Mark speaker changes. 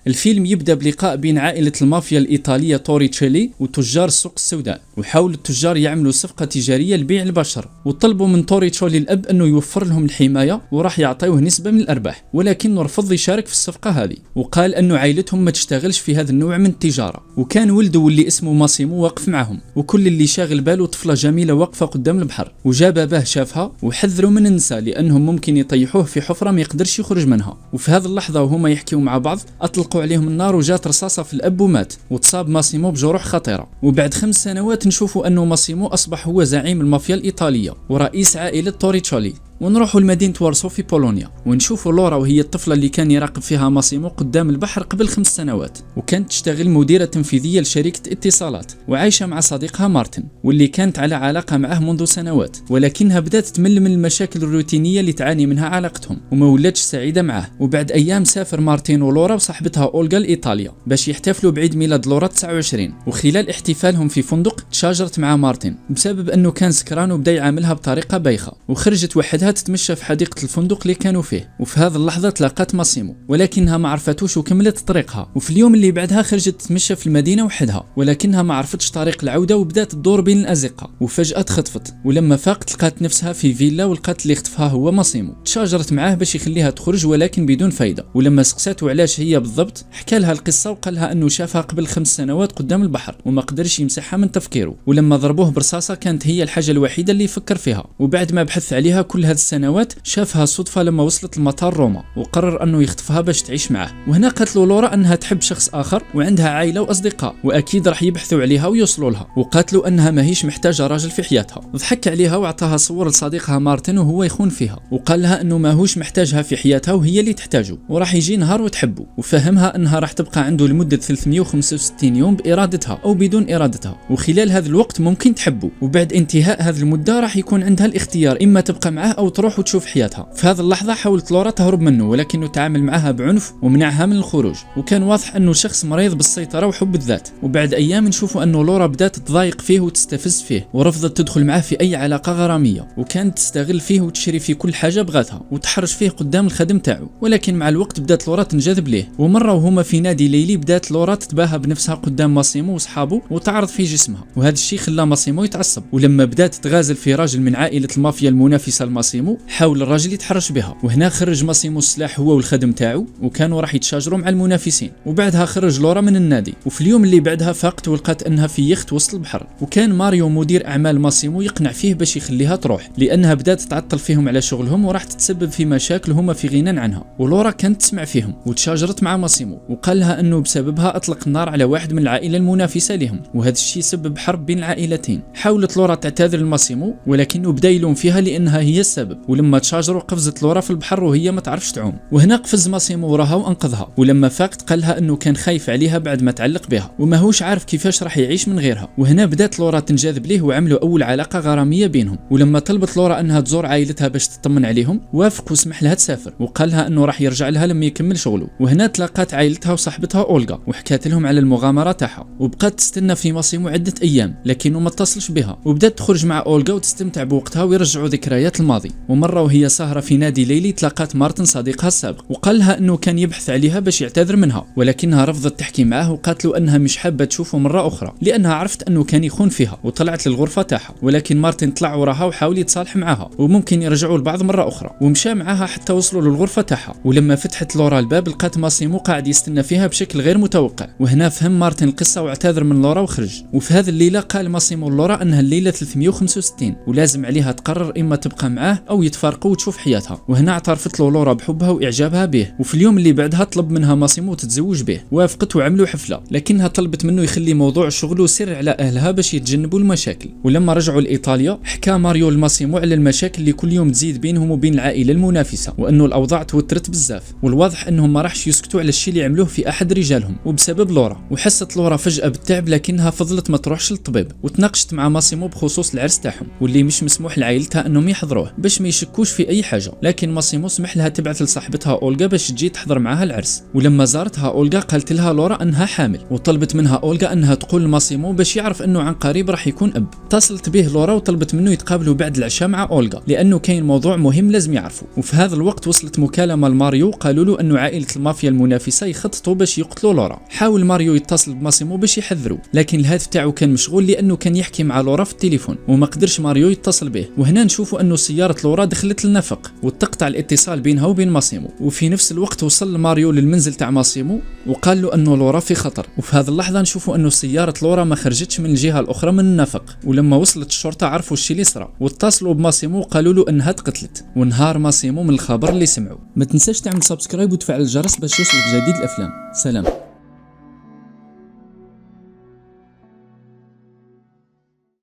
Speaker 1: الفيلم يبدأ بلقاء بين عائلة المافيا الإيطالية توريتشيلي وتجار السوق السوداء، وحاول التجار يعملوا صفقة تجارية لبيع البشر، وطلبوا من توريتشيلي الأب أنه يوفر لهم الحماية وراح يعطيوه نسبة من الأرباح، ولكنه رفض يشارك في الصفقة هذه، وقال أنه عائلتهم ما تشتغلش في هذا النوع من التجارة. وكان ولده واللي اسمه ماسيمو واقف معهم، وكل اللي شاغل باله طفلة جميلة واقفة قدام البحر، وجا باباه شافها وحذروا من النساء لأنهم ممكن يطيحوه في حفرة ما يقدرش يخرج منها. وفي هذه اللحظة وهما يحكيوا مع بعض أطلقوا عليهم النار وجات رصاصة في الأب ومات، وتصاب ماسيمو بجروح خطيرة. وبعد 5 سنوات نشوفوا أنه ماسيمو أصبح هو زعيم المافيا الإيطالية ورئيس عائلة توريتشيلي. ونروحوا لمدينة وارسو في بولونيا، ونشوفوا لورا وهي الطفلة اللي كان يراقب فيها ماسيمو قدام البحر قبل 5 سنوات، وكانت تشتغل مديرة تنفيذية لشركة اتصالات، وعايشة مع صديقها مارتن واللي كانت على علاقة معه منذ سنوات، ولكنها بدأت تمل من المشاكل الروتينية اللي تعاني منها علاقتهم وما ولاتش سعيدة معه. وبعد أيام سافر مارتين ولورا وصاحبتها أولغا لإيطاليا باش يحتفلوا بعيد ميلاد لورا 29، وخلال احتفالهم في فندق تشاجرت مع مارتن بسبب أنه كان سكران وبدأ يعاملها بطريقة بايخة، وخرجت وحدها تتمشى في حديقة الفندق اللي كانوا فيه. وفي هذه اللحظة تلاقت ماسيمو ولكنها ما عرفتوش وكملت طريقها. وفي اليوم اللي بعدها خرجت تتمشى في المدينة وحدها ولكنها ما عرفتش طريق العودة وبدات تدور بين الأزقة، وفجأة تخطفت، ولما فاقت لقات نفسها في فيلا ولقات اللي خطفها هو ماسيمو. تشاجرت معاه باش يخليها تخرج ولكن بدون فايدة، ولما سقساته علاش هي بالضبط حكى لها القصة وقال لها انه شافها قبل 5 سنوات قدام البحر وما قدرش يمسحها من تفكيره، ولما ضربوه برصاصة كانت هي الحاجة الوحيدة اللي يفكر فيها. وبعد ما بحث عليها كل هذه السنوات شافها صدفة لما وصلت لمطار روما، وقرر انه يخطفها باش تعيش معه. وهنا قالت له لورا انها تحب شخص اخر وعندها عائلة واصدقاء واكيد راح يبحثوا عليها ويوصلوا لها، وقالت له انها ماهيش محتاجة راجل في حياتها. ضحك عليها وعطاها صور لصديقها مارتن وهو يخون فيها، وقال لها انه ماهوش محتاجها في حياتها وهي اللي تحتاجه، وراح يجي نهار وتحبه، وفهمها انها راح تبقى عنده لمدة 365 يوم بارادتها او بدون ارادتها، وخلال هذا الوقت ممكن تحبه، وبعد انتهاء هذه المدة راح يكون عندها الاختيار اما تبقى معه او تروح وتشوف حياتها. في هذه اللحظة حاولت لورا تهرب منه ولكنه تعامل معها بعنف ومنعها من الخروج، وكان واضح انه شخص مريض بالسيطرة وحب الذات. وبعد ايام نشوفوا انه لورا بدات تضايق فيه وتستفز فيه، ورفضت تدخل معه في اي علاقة غرامية، وكانت تستغل فيه وتشري فيه كل حاجة بغاتها وتحرش فيه قدام الخدم تاعو. ولكن مع الوقت بدات لورا تنجذب ليه، ومرة وهما في نادي ليلي بدات لورا تتباهى بنفسها قدام ماسيمو وصحابه وتعرض في جسمها، وهذا الشيء خلى ماسيمو يتعصب. ولما بدات تغازل في راجل من عائلة المافيا المنافسة لماسيمو حاول الراجل يتحرش بها، وهنا خرج ماسيمو السلاح هو والخدم تاعو وكانوا راح يتشاجروا مع المنافسين. وبعدها خرج لورا من النادي، وفي اليوم اللي بعدها فاقت ولقات انها في يخت وسط البحر، وكان ماريو مدير اعمال ماسيمو يقنع فيه باش يخليها تروح لانها بدات تعطل فيهم على شغلهم وراح تتسبب في مشاكل هما في غنى عنها. ولورا كانت تسمع فيهم وتشاجرت مع ماسيمو، وقال لها انه بسببها اطلق النار على واحد من العائله المنافسه لهم، وهذا الشيء سبب حرب بين العائلتين. حاولت لورا تعتذر لماسيمو ولكنه بدا يلوم فيها لانها هي السبب، ولما تشاجروا قفزت لورا في البحر وهي ما تعرفش تعوم، وهنا قفز ماسيمو وراها وانقذها. ولما فاقت قال لها انه كان خايف عليها بعد ما تعلق بها وماهوش عارف كيفاش راح يعيش من غيرها. وهنا بدات لورا تنجذب ليه وعملوا اول علاقه غراميه بينهم. ولما طلبت لورا انها تزور عائلتها باش تطمن عليهم وافق وسمح لها تسافر، وقال لها انه راح يرجع لها لما يكمل شغله. وهنا تلاقات عائلتها وصاحبتها اولغا وحكات لهم على المغامره تاعها، وبقات تستنى في ماسيمو عده ايام لكنه ما اتصلش بها، وبدات تخرج مع اولغا وتستمتع بوقتها ويرجعوا ذكريات الماضي. ومره وهي سهره في نادي ليلي تلاقات مارتن صديقها السابق وقال لها انه كان يبحث عليها باش يعتذر منها، ولكنها رفضت تحكي معه وقالت له انها مش حابه تشوفه مره اخرى لانها عرفت انه كان يخون فيها، وطلعت للغرفه تاعها. ولكن مارتن طلع وراها وحاول يتصالح معها وممكن يرجعوا لبعض مره اخرى، ومشى معها حتى وصلوا للغرفه تاعها. ولما فتحت لورا الباب لقات ماسيمو قاعد يستنى فيها بشكل غير متوقع، وهنا فهم مارتن القصه واعتذر من لورا وخرج. وفي هذه الليله قال ماسيمو لورا انها الليله 365 ولازم عليها تقرر اما تبقى معاه او يتفارقوا وتشوف حياتها. وهنا اعترفت له لورا بحبها واعجابها به، وفي اليوم اللي بعدها طلب منها ماسيمو تتزوج به، وافقت وعملوا حفله، لكنها طلبت منه يخلي موضوع الشغل سر على اهلها باش يتجنبوا المشاكل. ولما رجعوا لايطاليا حكى ماريو لماسيمو على المشاكل اللي كل يوم تزيد بينهم وبين العائله المنافسه، وانه الاوضاع توترت بزاف، والواضح انهم ما راحش يسكتوا على الشيء اللي عملوه في احد رجالهم وبسبب لورا. وحست لورا فجاه بالتعب لكنها فضلت ما تروحش للطبيب، وتناقشت مع ماسيمو بخصوص العرس تاعهم واللي مش مسموح لعائلتها انهم يحضروه باش باش ما يشكوش في اي حاجه. لكن ماسيمو سمح لها تبعث لصاحبتها اولغا باش تجي تحضر معاها العرس. ولما زارتها اولغا قالت لها لورا انها حامل، وطلبت منها اولغا انها تقول لماسيمو باش يعرف انه عن قريب راح يكون اب. اتصلت به لورا وطلبت منه يتقابلوا بعد العشاء مع اولغا لانه كاين موضوع مهم لازم يعرفوا. وفي هذا الوقت وصلت مكالمه لماريو، قالوا له انه عائله المافيا المنافسه يخططوا باش يقتلوا لورا. حاول ماريو يتصل بماسيمو باش يحذروا، لكن الهاتف تاعو كان مشغول لانه كان يحكي مع لورا في التليفون وما قدرش ماريو يتصل به. وهنا نشوفوا انه سياره لورا دخلت للنفق وتقطع الاتصال بينها وبين ماسيمو. وفي نفس الوقت وصل ماريو للمنزل تاع ماسيمو وقال له انه لورا في خطر. وفي هذه اللحظه نشوفوا انه سياره لورا ما خرجتش من الجهه الاخرى من النفق. ولما وصلت الشرطه عرفوا الشيء اللي صرا واتصلوا بماسيمو وقالوا له انها تقتلت. وانهار ماسيمو من الخبر اللي سمعوا. ما تنساش تعمل سبسكرايب وتفعل الجرس باش يوصلك جديد الافلام. سلام.